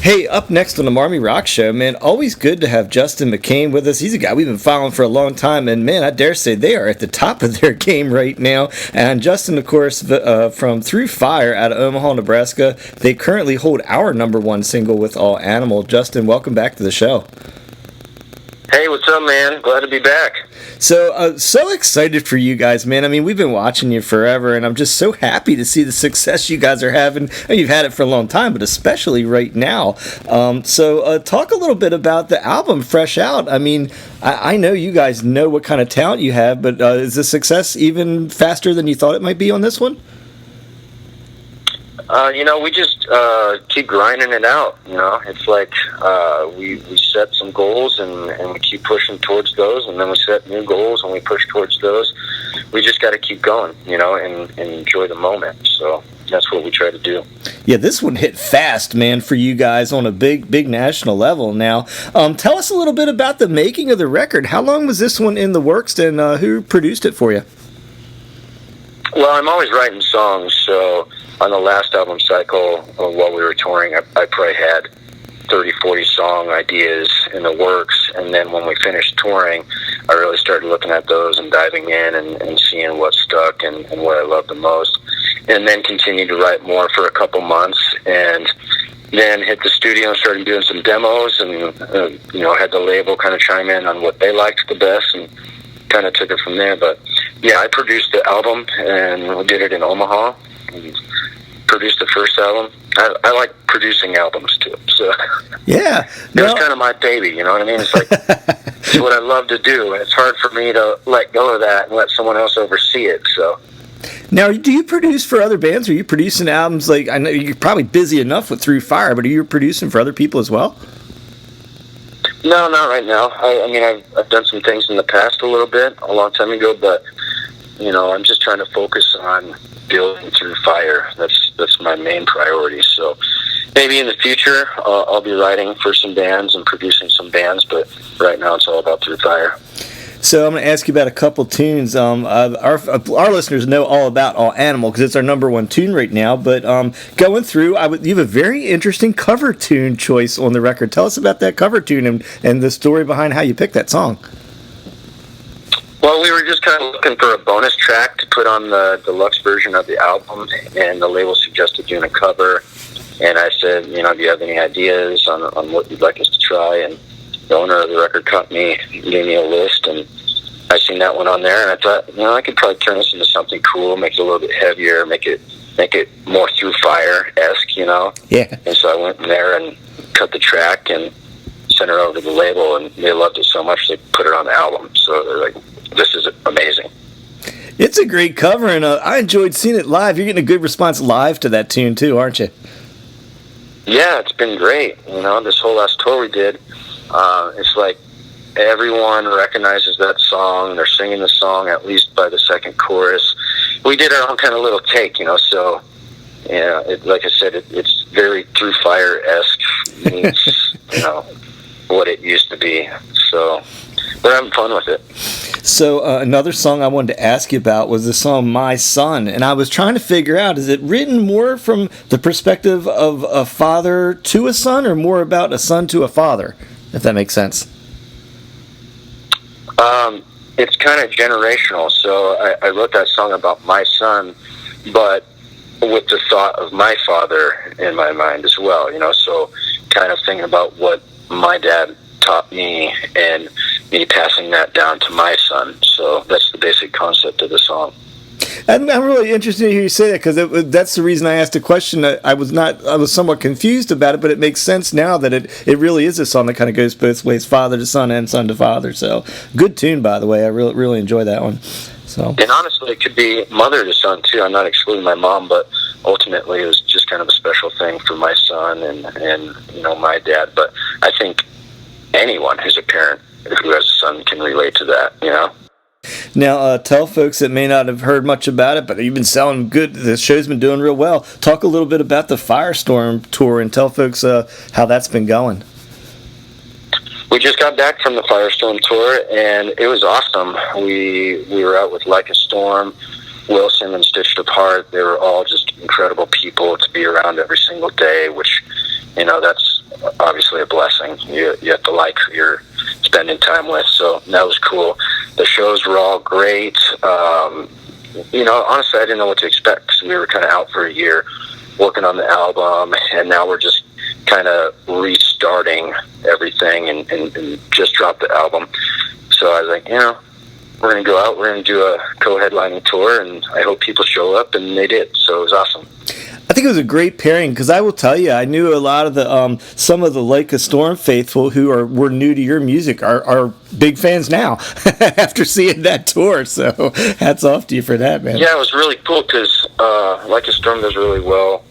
Hey, up next on the Marmy Rock Show, man, always good to have Justin McCain with us. He's a guy we've been following for a long time, and man, I dare say they are at the top of their game right now. And Justin, of course, from Through Fire out of Omaha, Nebraska, they currently hold our #1 single with All Animal. Justin, welcome back to the show. Hey, what's up, man? Glad to be back. So excited for you guys, man. I mean, we've been watching you forever, and I'm just so happy to see the success you guys are having. I mean, you've had it for a long time, but especially right now. Talk a little bit about the album, Fresh Out. I mean, I know you guys know what kind of talent you have, but is the success even faster than you thought it might be on this one? We just keep grinding it out. It's like we set some goals and we keep pushing towards those, and then we set new goals and we push towards those. We just got to keep going, and enjoy the moment. So that's what we try to do. Yeah, this one hit fast, man, for you guys on a big national level. Now, tell us a little bit about the making of the record. How long was this one in the works, and who produced it for you? Well, I'm always writing songs, so on the last album cycle, while we were touring, I probably had 30, 40 song ideas in the works, and then when we finished touring, I really started looking at those and diving in and seeing what stuck and what I loved the most, and then continued to write more for a couple months, and then hit the studio and started doing some demos, and had the label kind of chime in on what they liked the best, and kind of took it from there. But yeah, I produced the album, and we did it in Omaha, and produced the first album. I like producing albums too, so yeah, it was kind of my baby. You know what I mean? It's like it's what I love to do, and it's hard for me to let go of that and let someone else oversee it. So now, do you produce for other bands? Are you producing albums? Like, I know you're probably busy enough with Through Fire, but are you producing for other people as well? No, not right now. I mean, I've done some things in the past a little bit, a long time ago, but I'm just trying to focus on building Through Fire. That's my main priority. So maybe in the future I'll be writing for some bands and producing some bands, but right now it's all about Through Fire. So I'm going to ask you about a couple tunes. Our listeners know all about All Animal because it's our #1 tune right now. But going through, you have a very interesting cover tune choice on the record. Tell us about that cover tune and the story behind how you picked that song. Well, we were just kind of looking for a bonus track to put on the deluxe version of the album, and the label suggested doing a cover. And I said, do you have any ideas on what you'd like us to try? And the owner of the record company gave me a list, and I seen that one on there, and I thought, I could probably turn this into something cool, make it a little bit heavier, make it more Through Fire-esque, Yeah. And so I went in there and cut the track and sent it over to the label, and they loved it so much they put it on the album. So they're like, this is amazing. It's a great cover, and I enjoyed seeing it live. You're getting a good response live to that tune, too, aren't you? Yeah, it's been great. This whole last tour we did, it's like everyone recognizes that song. They're singing the song at least by the second chorus. We did our own kind of little take, so, like I said, it's very Through Fire-esque. It's, what it used to be. So we're having fun with it. So another song I wanted to ask you about was the song My Son, and I was trying to figure out, is it written more from the perspective of a father to a son, or more about a son to a father, if that makes sense? It's kind of generational, so I wrote that song about my son, but with the thought of my father in my mind as well, so kind of thinking about what my dad taught me and me passing that down to my son. So that's the basic concept of the song. I'm really interested to hear you say that, because that's the reason I asked the question. I was somewhat confused about it, but it makes sense now that it really is a song that kind of goes both ways, father to son and son to father. So good tune, by the way. I really enjoy that one. So, and honestly, it could be mother to son too. I'm not excluding my mom, but ultimately it was just kind of a special thing for my son and my dad. But I think anyone who's a parent who has a son can relate to that. Now, tell folks that may not have heard much about it, but you've been selling good. The show's been doing real well. Talk a little bit about the Firestorm Tour and tell folks how that's been going. We just got back from the Firestorm Tour, and it was awesome. We were out with Like a Storm, Wilson, and Stitched Apart. They were all just incredible people to be around every single day, which, that's obviously a blessing. You have to like who you're spending time with, so that was cool. The shows were all great. Honestly, I didn't know what to expect, because we were kind of out for a year working on the album, and now we're just kind of restarting everything and just dropped the album. So I was like, we're going to go out, we're going to do a co-headlining tour, and I hope people show up, and they did, so it was awesome. I think it was a great pairing, because I will tell you, I knew a lot of the some of the Like a Storm faithful who were new to your music are big fans now after seeing that tour. So hats off to you for that, man. Yeah, it was really cool, because Like a Storm does really well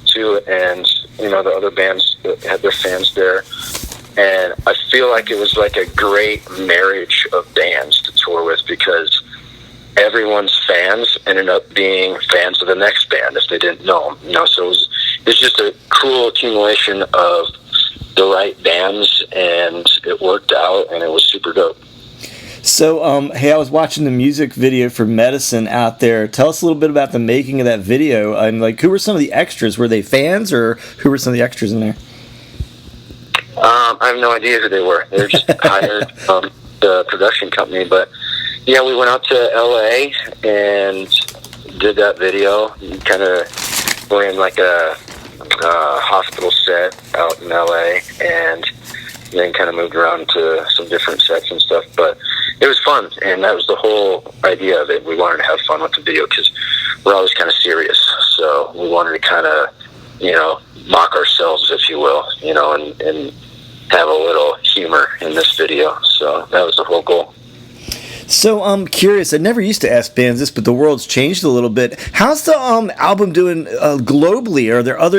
too, and the other bands that had their fans there, and I feel like it was like a great marriage of bands to tour with, because everyone's fans ended up being fans of the next band if they didn't know them. So it's just a cool accumulation of the right bands, and it worked out, and it was super dope. So, hey, I was watching the music video for Medicine out there. Tell us a little bit about the making of that video, and like, who were some of the extras? Were they fans, or who were some of the extras in there? I have no idea who they were. They were just hired from the production company, but yeah, we went out to LA and did that video. Kind of were in like a hospital set out in LA, and then kind of moved around to some different sets and stuff. But it was fun, and that was the whole idea of it. We wanted to have fun with the video, because we're always kind of serious. So we wanted to kind of, mock ourselves, if you will, and have a little humor in this video. So that was the whole goal. So I'm curious. I never used to ask bands this, but the world's changed a little bit. How's the album doing globally?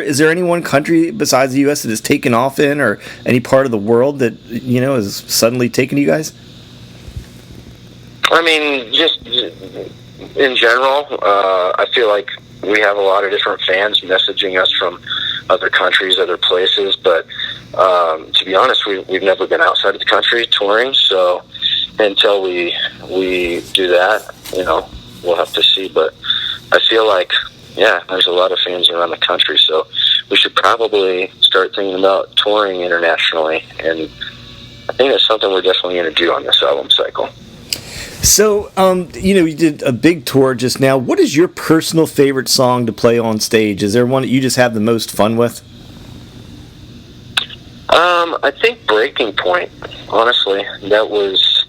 Is there any one country besides the U.S. that has taken off in, or any part of the world that is suddenly taken you guys? I mean, just in general, I feel like we have a lot of different fans messaging us from other countries, other places. But to be honest, we've never been outside of the country touring, so until we do that, we'll have to see. But I feel like, there's a lot of fans around the country, so we should probably start thinking about touring internationally, and I think that's something we're definitely going to do on this album cycle. So, you did a big tour just now. What is your personal favorite song to play on stage? Is there one that you just have the most fun with? I think Breaking Point, honestly. That was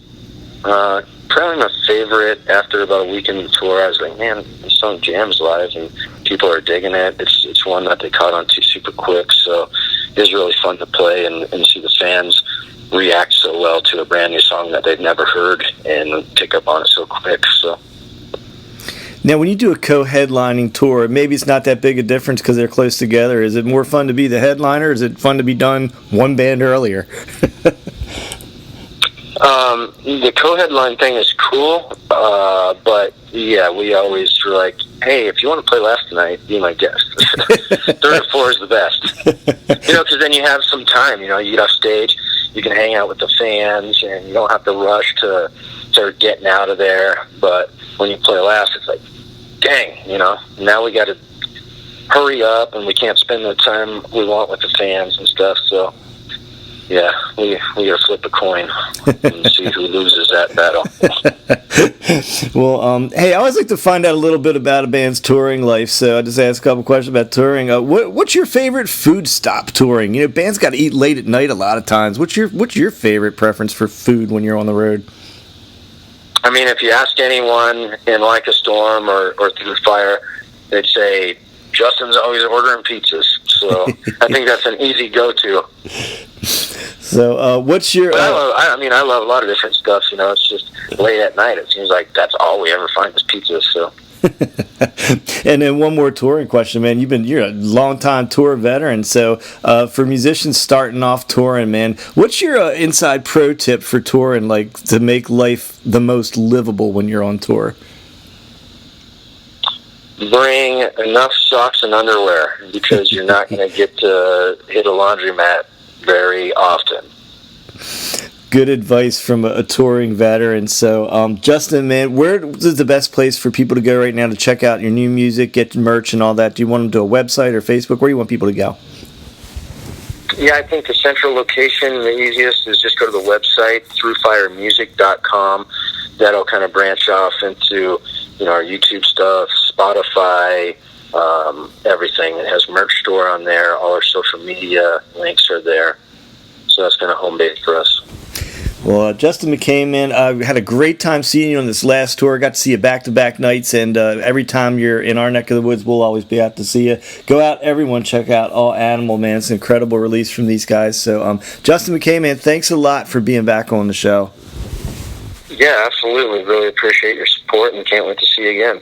probably my favorite. After about a week in the tour, I was like, man, this song jams live, and people are digging it. It's one that they caught on to super quick, so it was really fun to play and see the fans react so well to a brand new song that they'd never heard and pick up on it so quick. So now, when you do a co-headlining tour, maybe it's not that big a difference because they're close together. Is it more fun to be the headliner, or is it fun to be done one band earlier? The co-headline thing is cool, but yeah, we always were like, hey, if you want to play last tonight, be my guest. 3rd or 4th is the best. Because then you have some time, you get off stage, you can hang out with the fans, and you don't have to rush to start getting out of there. But when you play last, it's like, dang, now we got to hurry up, and we can't spend the time we want with the fans and stuff. So yeah, we got to flip a coin and see who loses that battle. Well, hey, I always like to find out a little bit about a band's touring life, so I just ask a couple questions about touring. What's your favorite food stop touring? Bands got to eat late at night a lot of times. What's your favorite preference for food when you're on the road? I mean, if you ask anyone in Like a Storm or Through Fire, they'd say Justin's always ordering pizzas. So I think that's an easy go-to. So what's your... I love a lot of different stuff. It's just late at night. It seems like that's all we ever find is pizza. So. And then one more touring question, man. You're a long-time tour veteran. So for musicians starting off touring, man, what's your inside pro tip for touring, like to make life the most livable when you're on tour? Bring enough socks and underwear, because you're not going to get to hit a laundromat very often. Good advice from a touring veteran. So, Justin, man, where is the best place for people to go right now to check out your new music, get merch and all that? Do you want them to a website or Facebook? Where do you want people to go? Yeah, I think the central location, the easiest, is just go to the website, throughfiremusic.com. That'll kind of branch off into, our YouTube stuff, Spotify, everything. It has merch store on there. All our social media links are there. So that's kind of home base for us. Well, Justin McCain, man, I had a great time seeing you on this last tour. Got to see you back-to-back nights, and every time you're in our neck of the woods, we'll always be out to see you. Go out, everyone, check out All Animal, man. It's an incredible release from these guys. So, Justin McCain, man, thanks a lot for being back on the show. Yeah, absolutely. Really appreciate your support and can't wait to see you again.